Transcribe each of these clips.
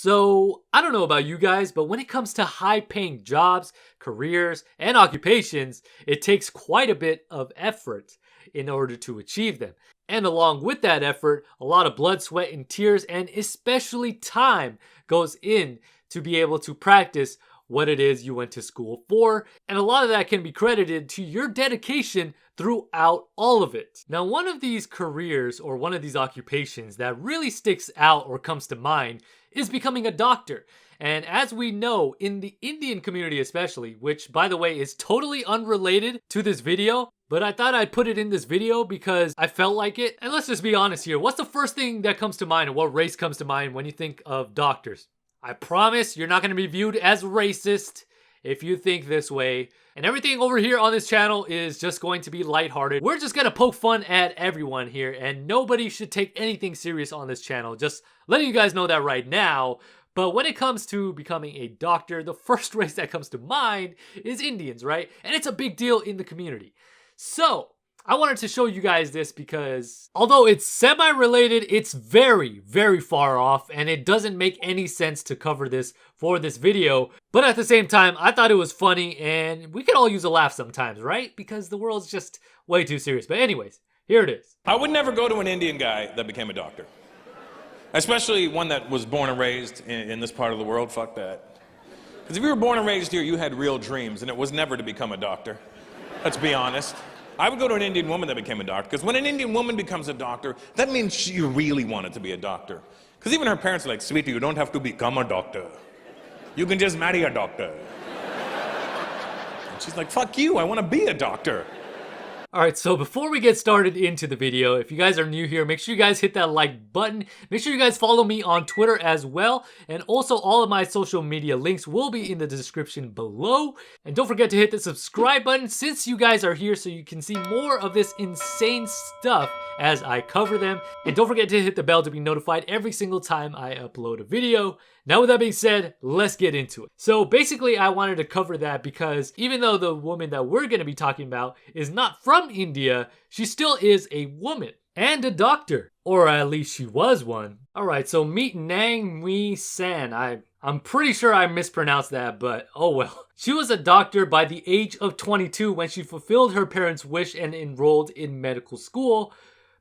So, I don't know about you guys, but when it comes to high-paying jobs, careers, and occupations, it takes quite a bit of effort in order to achieve them. And along with that effort, a lot of blood, sweat, and tears, and especially time goes in to be able to practice what it is you went to school for. And a lot of that can be credited to your dedication throughout all of it. Now, one of these careers or one of these occupations that really sticks out or comes to mind is becoming a doctor. And as we know, in the Indian community especially, which by the way is totally unrelated to this video, but I thought I'd put it in this video because I felt like it. And let's just be honest here. What's the first thing that comes to mind, or what race comes to mind when you think of doctors? I promise you're not going to be viewed as racist if you think this way. And everything over here on this channel is just going to be lighthearted. We're just going to poke fun at everyone here, and nobody should take anything serious on this channel. Just letting you guys know that right now. But when it comes to becoming a doctor, the first race that comes to mind is Indians, right? And it's a big deal in the community. So, I wanted to show you guys this because although it's semi-related, it's very, very far off, and it doesn't make any sense to cover this for this video. But at the same time, I thought it was funny, and we could all use a laugh sometimes, right? Because the world's just way too serious. But anyways, here it is. I would never go to an Indian guy that became a doctor. Especially one that was born and raised in this part of the world. Fuck that. Because if you were born and raised here, you had real dreams, and it was never to become a doctor. Let's be honest. I would go to an Indian woman that became a doctor, because when an Indian woman becomes a doctor, that means she really wanted to be a doctor. Because even her parents are like, sweetie, you don't have to become a doctor. You can just marry a doctor. And she's like, fuck you, I want to be a doctor. Alright, so before we get started into the video, if you guys are new here, make sure you guys hit that like button. Make sure you guys follow me on Twitter as well. And also all of my social media links will be in the description below. And don't forget to hit the subscribe button since you guys are here so you can see more of this insane stuff as I cover them. And don't forget to hit the bell to be notified every single time I upload a video. Now with that being said, let's get into it. So basically I wanted to cover that because even though the woman that we're going to be talking about is not from India, she still is a woman and a doctor, or at least she was one. Alright, so meet Nang Mui San. I'm pretty sure I mispronounced that, but oh well. She was a doctor by the age of 22 when she fulfilled her parents' wish and enrolled in medical school,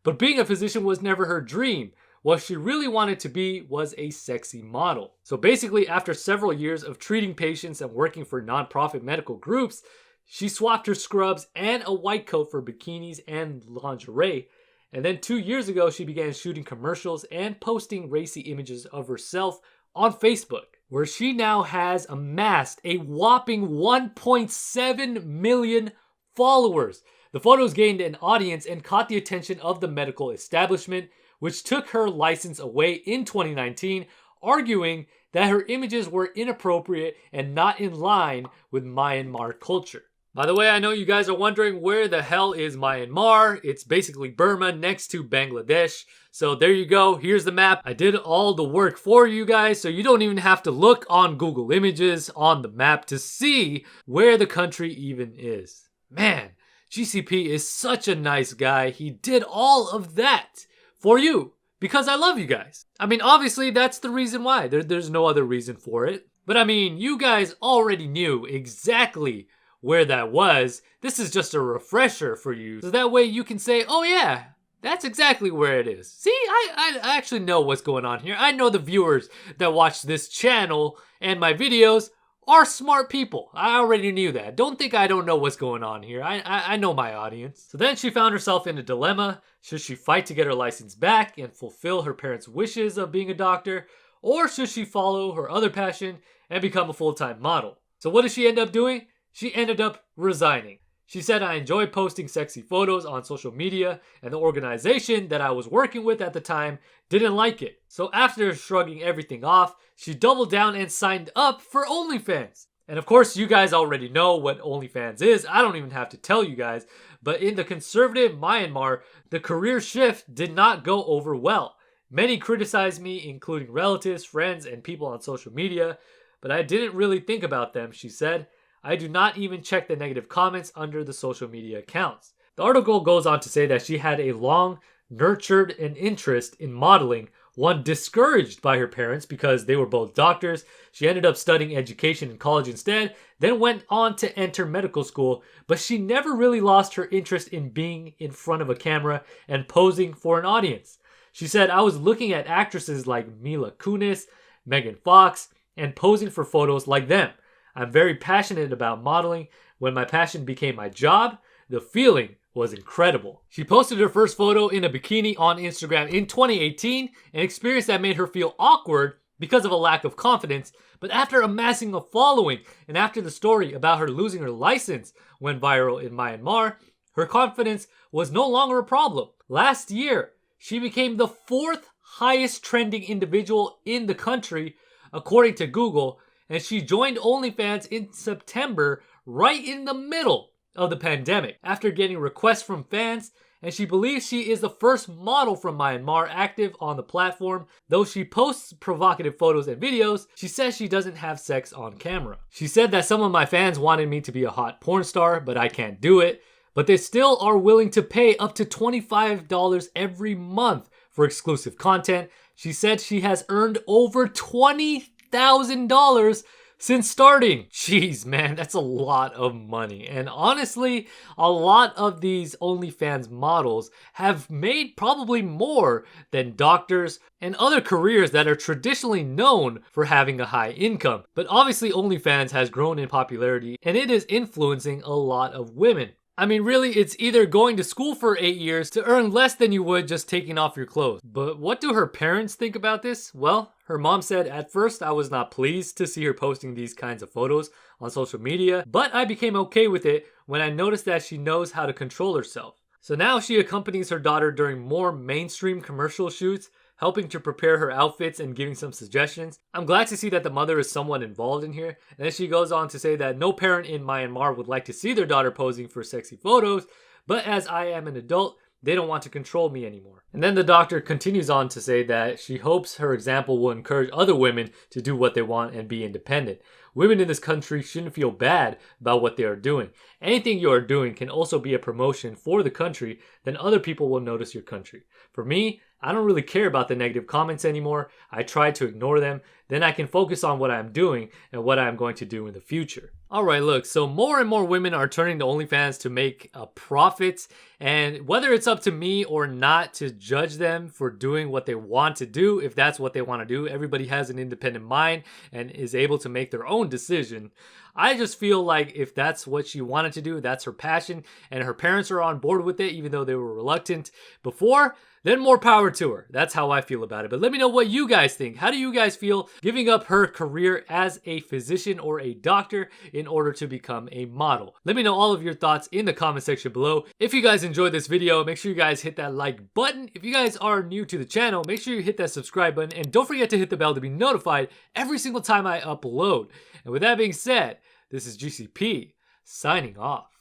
but being a physician was never her dream. What she really wanted to be was a sexy model. So basically, after several years of treating patients and working for non-profit medical groups, she swapped her scrubs and a white coat for bikinis and lingerie. And then 2 years ago, she began shooting commercials and posting racy images of herself on Facebook, where she now has amassed a whopping 1.7 million followers. The photos gained an audience and caught the attention of the medical establishment, which took her license away in 2019, arguing that her images were inappropriate and not in line with Myanmar culture. By the way, I know you guys are wondering where the hell is Myanmar. It's basically Burma next to Bangladesh. So there you go, here's the map. I did all the work for you guys, so you don't even have to look on Google Images on the map to see where the country even is. Man, GCP is such a nice guy. He did all of that for you, because I love you guys. I mean, obviously, that's the reason why. There's no other reason for it. But I mean, you guys already knew exactly where that was. This is just a refresher for you. So that way you can say, oh yeah, that's exactly where it is. See, I actually know what's going on here. I know the viewers that watch this channel and my videos are smart people. I already knew that. Don't think I don't know what's going on here. I know my audience. So then she found herself in a dilemma. Should she fight to get her license back and fulfill her parents' wishes of being a doctor? Or should she follow her other passion and become a full-time model? So what did she end up doing? She ended up resigning. She said, I enjoy posting sexy photos on social media, and the organization that I was working with at the time didn't like it. So after shrugging everything off, she doubled down and signed up for Onlyfans. And of course, you guys already know what Onlyfans is. I don't even have to tell you guys. But in the conservative Myanmar, the career shift did not go over well. Many criticized me, including relatives, friends, and people on social media. But I didn't really think about them, she said. I do not even check the negative comments under the social media accounts. The article goes on to say that she had a long nurtured an interest in modeling One discouraged by her parents because they were both doctors. She ended up studying education in college instead, then went on to enter medical school, but she never really lost her interest in being in front of a camera and posing for an audience. She said, I was looking at actresses like Mila Kunis, Megan Fox, and posing for photos like them. I'm very passionate about modeling. When my passion became my job, the feeling was incredible. She posted her first photo in a bikini on Instagram in 2018, an experience that made her feel awkward because of a lack of confidence. But after amassing a following and after the story about her losing her license went viral in Myanmar, her confidence was no longer a problem. Last year, she became the 4th highest trending individual in the country, according to Google, and she joined OnlyFans in September, right in the middle of the pandemic, after getting requests from fans, and she believes she is the first model from Myanmar active on the platform. Though she posts provocative photos and videos, she says she doesn't have sex on camera. She said that some of my fans wanted me to be a hot porn star, but I can't do it. But they still are willing to pay up to $25 every month for exclusive content. She said she has earned over $20,000 since starting. Jeez, man, that's a lot of money. And honestly, a lot of these OnlyFans models have made probably more than doctors and other careers that are traditionally known for having a high income. But obviously, OnlyFans has grown in popularity and it is influencing a lot of women. I mean, really, it's either going to school for 8 years to earn less than you would just taking off your clothes. But what do her parents think about this? Well, her mom said, at first I was not pleased to see her posting these kinds of photos on social media, but I became okay with it when I noticed that she knows how to control herself. So now she accompanies her daughter during more mainstream commercial shoots, helping to prepare her outfits and giving some suggestions. I'm glad to see that the mother is somewhat involved in here. And then she goes on to say that no parent in Myanmar would like to see their daughter posing for sexy photos, but as I am an adult, they don't want to control me anymore. And then the doctor continues on to say that she hopes her example will encourage other women to do what they want and be independent. Women in this country shouldn't feel bad about what they are doing. Anything you are doing can also be a promotion for the country, then other people will notice your country. For me, I don't really care about the negative comments anymore. I try to ignore them. Then I can focus on what I'm doing and what I'm going to do in the future. Alright, look, so more and more women are turning to OnlyFans to make a profit. And whether it's up to me or not to judge them for doing what they want to do, if that's what they want to do, everybody has an independent mind and is able to make their own decision. I just feel like if that's what she wanted to do, that's her passion, and her parents are on board with it, even though they were reluctant before, then more power to her. That's how I feel about it. But let me know what you guys think. How do you guys feel giving up her career as a physician or a doctor in order to become a model? Let me know all of your thoughts in the comment section below. If you guys enjoyed this video, make sure you guys hit that like button. If you guys are new to the channel, make sure you hit that subscribe button, and don't forget to hit the bell to be notified every single time I upload. And with that being said, this is GCP signing off.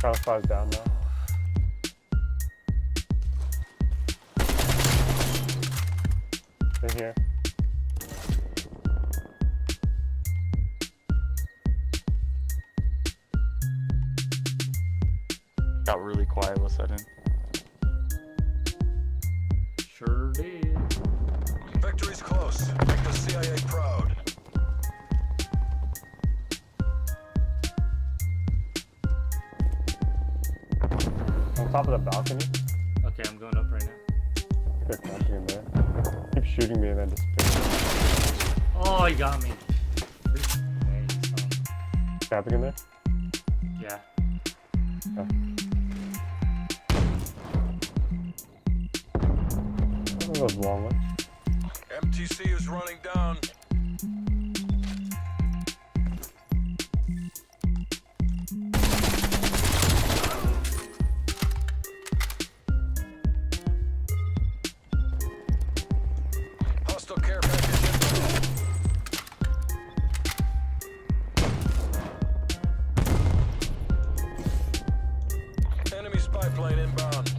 How far down now? In here. Got really quiet all of a sudden. Sure did. Victory's close. Make the CIA proud. On top of the balcony. Okay, I'm going up right now. There's something in there. Keep shooting me and then disappear. Oh, he got me. Camping in there? Yeah. Oh. One of those long ones. MTC is running down. Hostile care package inbound. Enemy spy plane inbound.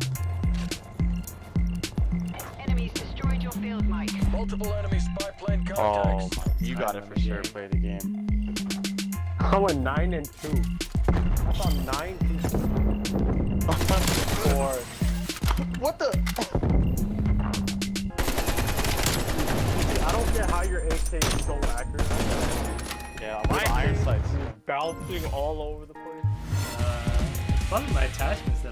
Enemies destroyed your field, Mike. Multiple enemy spy plane Oh, contacts. you gotta for sure play the game. I went 9 and 2. I thought 9 to 4. What the? I don't get how your AK is so accurate. Yeah, with iron sights. Bouncing all over the place. Probably my attachments